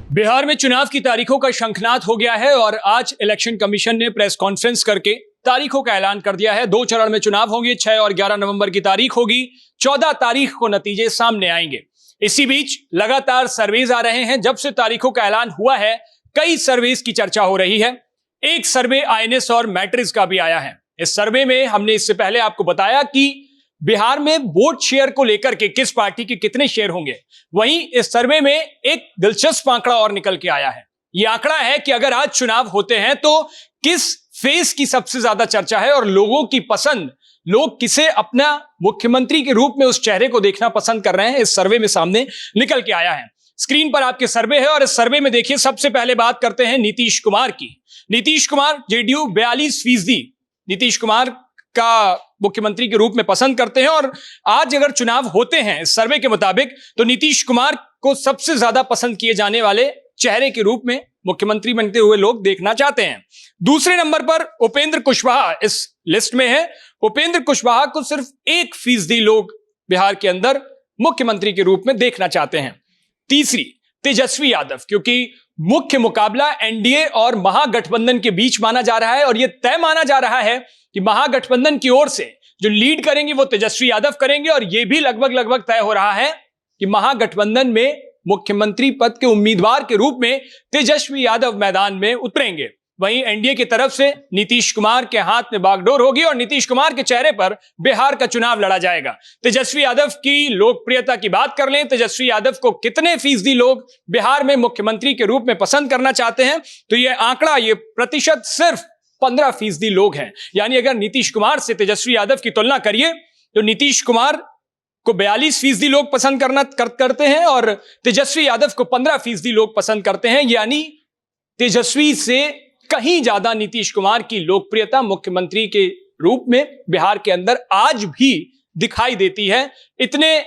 बिहार में चुनाव की तारीखों का शंखनाद हो गया है और आज इलेक्शन कमीशन ने प्रेस कॉन्फ्रेंस करके तारीखों का ऐलान कर दिया है। 2 चरण में चुनाव होंगे, 6 और 11 नवंबर की तारीख होगी। 14 तारीख को नतीजे सामने आएंगे। इसी बीच लगातार सर्वेज आ रहे हैं। जब से तारीखों का ऐलान हुआ है, कई सर्वेज की चर्चा हो रही है। एक सर्वे आईएनएस और मैट्रिक्स का भी आया है। इस सर्वे में हमने इससे पहले आपको बताया कि बिहार में वोट शेयर को लेकर के किस पार्टी के कितने शेयर होंगे। वहीं इस सर्वे में एक दिलचस्प आंकड़ा और निकल के आया है। यह आंकड़ा है कि अगर आज चुनाव होते हैं तो किस फेस की सबसे ज्यादा चर्चा है और लोगों की पसंद, लोग किसे अपना मुख्यमंत्री के रूप में उस चेहरे को देखना पसंद कर रहे हैं। इस सर्वे में सामने निकल के आया है। स्क्रीन पर आपके सर्वे है और इस सर्वे में देखिए, सबसे पहले बात करते हैं नीतीश कुमार की। नीतीश कुमार जेडीयू 42% नीतीश कुमार का मुख्यमंत्री के रूप में पसंद करते हैं और आज अगर चुनाव होते हैं इस सर्वे के मुताबिक तो नीतीश कुमार को सबसे ज्यादा पसंद किए जाने वाले चेहरे के रूप में मुख्यमंत्री बनते हुए लोग देखना चाहते हैं। दूसरे नंबर पर उपेंद्र कुशवाहा इस लिस्ट में है। उपेंद्र कुशवाहा को सिर्फ 1% लोग बिहार के अंदर मुख्यमंत्री के रूप में देखना चाहते हैं। तीसरी तेजस्वी यादव, क्योंकि मुख्य मुकाबला एनडीए और महागठबंधन के बीच माना जा रहा है और यह तय माना जा रहा है कि महागठबंधन की ओर से जो लीड करेंगे वो तेजस्वी यादव करेंगे और यह भी लगभग तय हो रहा है कि महागठबंधन में मुख्यमंत्री पद के उम्मीदवार के रूप में तेजस्वी यादव मैदान में उतरेंगे। वहीं एनडीए की तरफ से नीतीश कुमार के हाथ में बागडोर होगी और नीतीश कुमार के चेहरे पर बिहार का चुनाव लड़ा जाएगा। तेजस्वी यादव की लोकप्रियता की बात कर लें, तेजस्वी यादव को कितने फीसदी लोग बिहार में मुख्यमंत्री के रूप में पसंद करना चाहते हैं, तो यह आंकड़ा, यह प्रतिशत सिर्फ 15% लोग हैं। यानी अगर नीतीश कुमार से तेजस्वी यादव की तुलना करिए तो नीतीश कुमार को 42% लोग पसंद करते हैं और तेजस्वी यादव को 15% लोग पसंद करते हैं। यानी तेजस्वी से कहीं ज्यादा नीतीश कुमार की लोकप्रियता मुख्यमंत्री के रूप में बिहार के अंदर आज भी दिखाई देती है। इतने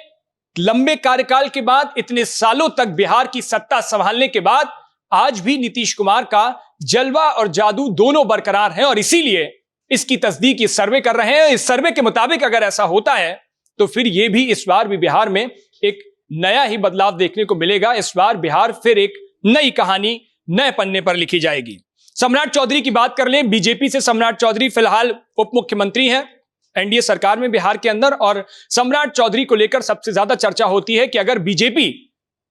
लंबे कार्यकाल के बाद, इतने सालों तक बिहार की सत्ता संभालने के बाद आज भी नीतीश कुमार का जलवा और जादू दोनों बरकरार हैं और इसीलिए इसकी तस्दीक इस सर्वे कर रहे हैं। इस सर्वे के मुताबिक अगर ऐसा होता है तो फिर यह भी इस बार भी बिहार में एक नया ही बदलाव देखने को मिलेगा। इस बार बिहार फिर एक नई कहानी नए पन्ने पर लिखी जाएगी। सम्राट चौधरी की बात कर लें, बीजेपी से सम्राट चौधरी फिलहाल उप मुख्यमंत्री हैं एनडीए सरकार में बिहार के अंदर और सम्राट चौधरी को लेकर सबसे ज्यादा चर्चा होती है कि अगर बीजेपी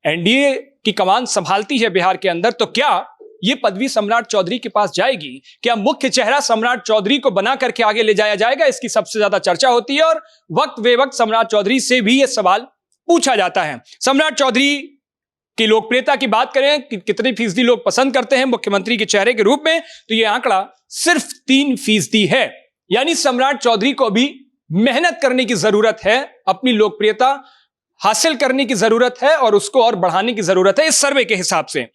एनडीए की कमान संभालती है बिहार के अंदर तो क्या यह पदवी सम्राट चौधरी के पास जाएगी? क्या मुख्य चेहरा सम्राट चौधरी को बना करके आगे ले जाया जाएगा? इसकी सबसे ज्यादा चर्चा होती है और वक्त बेवक्त सम्राट चौधरी से भी यह सवाल पूछा जाता है। सम्राट चौधरी की लोकप्रियता की बात करें कि कितने फीसदी लोग पसंद करते हैं मुख्यमंत्री के चेहरे के रूप में, तो यह आंकड़ा सिर्फ 3% है। यानी सम्राट चौधरी को भी मेहनत करने की जरूरत है, अपनी लोकप्रियता हासिल करने की जरूरत है और उसको और बढ़ाने की जरूरत है इस सर्वे के हिसाब से।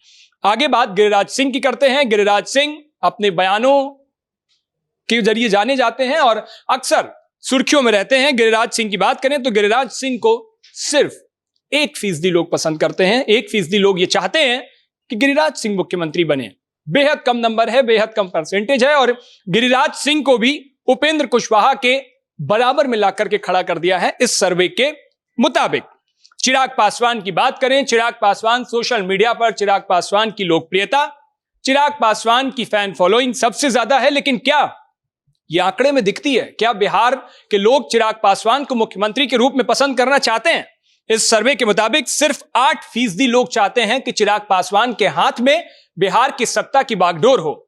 आगे बात गिरिराज सिंह की करते हैं। गिरिराज सिंह अपने बयानों के जरिए जाने जाते हैं और अक्सर सुर्खियों में रहते हैं। गिरिराज सिंह की बात करें तो गिरिराज सिंह को सिर्फ 1% लोग पसंद करते हैं। 1% लोग ये चाहते हैं कि गिरिराज सिंह मुख्यमंत्री बने। बेहद कम नंबर है, बेहद कम परसेंटेज है और गिरिराज सिंह को भी उपेंद्र कुशवाहा के बराबर में लाकर के खड़ा कर दिया है इस सर्वे के मुताबिक। चिराग पासवान की बात करें, चिराग पासवान सोशल मीडिया पर चिराग पासवान की लोकप्रियता, चिराग पासवान की फैन फॉलोइंग सबसे ज्यादा है। लेकिन क्या यह आंकड़े में दिखती है? क्या बिहार के लोग चिराग पासवान को मुख्यमंत्री के रूप में पसंद करना चाहते हैं? इस सर्वे के मुताबिक सिर्फ 8% लोग चाहते हैं कि चिराग पासवान के हाथ में बिहार की सत्ता की बागडोर हो।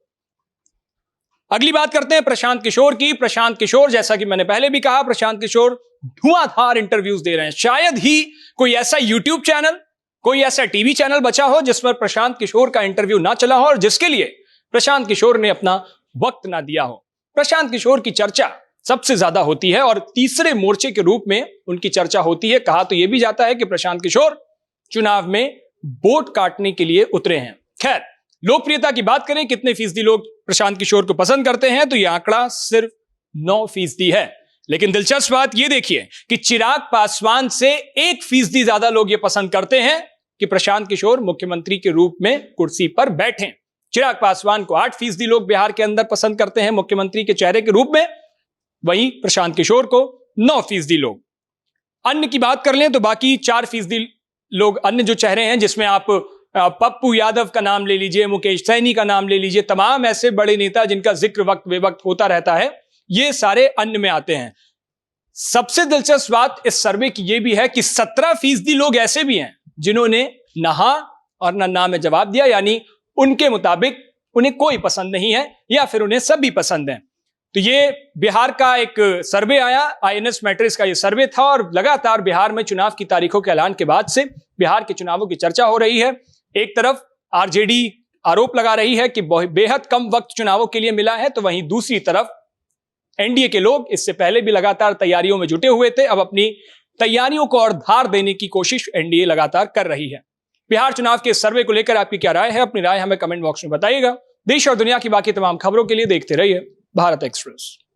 अगली बात करते हैं प्रशांत किशोर की। प्रशांत किशोर, जैसा कि मैंने पहले भी कहा, प्रशांत किशोर धुआंधार इंटरव्यूज दे रहे हैं। शायद ही कोई ऐसा यूट्यूब चैनल, कोई ऐसा टीवी चैनल बचा हो जिस पर प्रशांत किशोर का इंटरव्यू ना चला हो और जिसके लिए प्रशांत किशोर ने अपना वक्त ना दिया हो। प्रशांत किशोर की चर्चा सबसे ज्यादा होती है और तीसरे मोर्चे के रूप में उनकी चर्चा होती है। कहा तो यह भी जाता है कि प्रशांत किशोर चुनाव में वोट काटने के लिए उतरे हैं। खैर, लोकप्रियता की बात करें, कितने फीसदी लोग प्रशांत किशोर को पसंद करते हैं, तो यह आंकड़ा सिर्फ 9% है। लेकिन दिलचस्प बात यह देखिए कि चिराग पासवान से 1% ज्यादा लोग यह पसंद करते हैं कि प्रशांत किशोर मुख्यमंत्री के रूप में कुर्सी पर बैठें। चिराग पासवान को 8% लोग बिहार के अंदर पसंद करते हैं मुख्यमंत्री के चेहरे के रूप में, वहीं प्रशांत किशोर को 9% लोग। अन्य की बात कर लें तो बाकी 4% लोग अन्य जो चेहरे हैं जिसमें आप पप्पू यादव का नाम ले लीजिए, मुकेश सैनी का नाम ले लीजिए, तमाम ऐसे बड़े नेता जिनका जिक्र वक्त बेवक्त होता रहता है, ये सारे अन्य में आते हैं। सबसे दिलचस्प बात इस सर्वे की यह भी है कि 17% लोग ऐसे भी हैं जिन्होंने ना हां और ना में जवाब दिया, यानी उनके मुताबिक उन्हें कोई पसंद नहीं है या फिर उन्हें सभी पसंद हैं। तो ये बिहार का एक सर्वे आया, INS मैट्रिक्स का ये सर्वे था, और लगातार बिहार में चुनाव की तारीखों के ऐलान के बाद से बिहार के चुनावों की चर्चा हो रही है। एक तरफ RJD आरोप लगा रही है कि बेहद कम वक्त चुनावों के लिए मिला है, तो वहीं दूसरी तरफ NDA के लोग इससे पहले भी लगातार तैयारियों में जुटे हुए थे। अब अपनी तैयारियों को और धार देने की कोशिश NDA लगातार कर रही है। बिहार चुनाव के सर्वे को लेकर आपकी क्या राय है? अपनी राय हमें कमेंट बॉक्स में बताइएगा। देश और दुनिया की बाकी तमाम खबरों के लिए देखते रहिए भारत एक्सप्रेस।